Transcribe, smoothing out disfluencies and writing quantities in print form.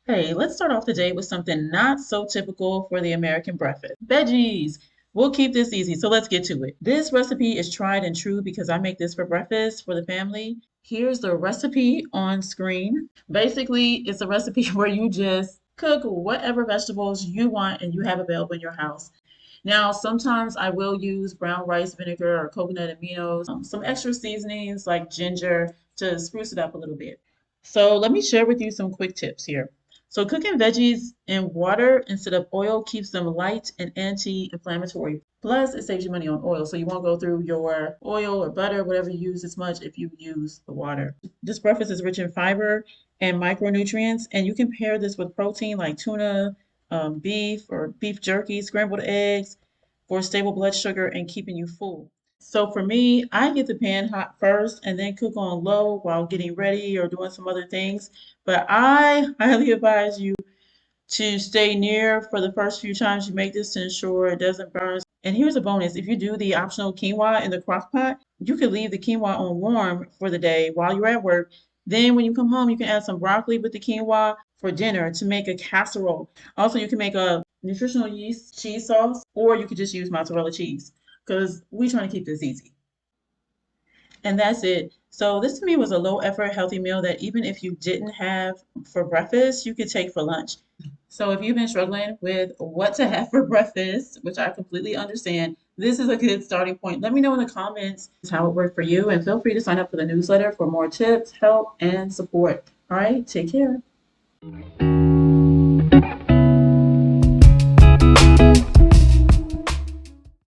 Hey, let's start off the day with something not so typical for the American breakfast. Veggies. We'll keep this easy, so let's get to it. This recipe is tried and true because I make this for breakfast for the family. Here's the recipe on screen. Basically, it's a recipe where you just cook whatever vegetables you want and you have available in your house. Now, sometimes I will use brown rice vinegar or coconut aminos, some extra seasonings like ginger to spruce it up a little bit. So let me share with you some quick tips here. So cooking veggies in water instead of oil keeps them light and anti-inflammatory. Plus, it saves you money on oil, so you won't go through your oil or butter, whatever you use, as much if you use the water. This breakfast is rich in fiber and micronutrients, and you can pair this with protein like tuna, beef or beef jerky, scrambled eggs for stable blood sugar and keeping you full. So for me, I get the pan hot first and then cook on low while getting ready or doing some other things. But I highly advise you to stay near for the first few times you make this to ensure it doesn't burn. And here's a bonus. If you do the optional quinoa in the crock pot, you could leave the quinoa on warm for the day while you're at work. Then when you come home, you can add some broccoli with the quinoa for dinner to make a casserole. Also, you can make a nutritional yeast cheese sauce, or you could just use mozzarella cheese because we're trying to keep this easy. And that's it. So this to me was a low effort, healthy meal that even if you didn't have for breakfast, you could take for lunch. So if you've been struggling with what to have for breakfast, which I completely understand, this is a good starting point. Let me know in the comments how it worked for you, and feel free to sign up for the newsletter for more tips, help, and support. All right, take care.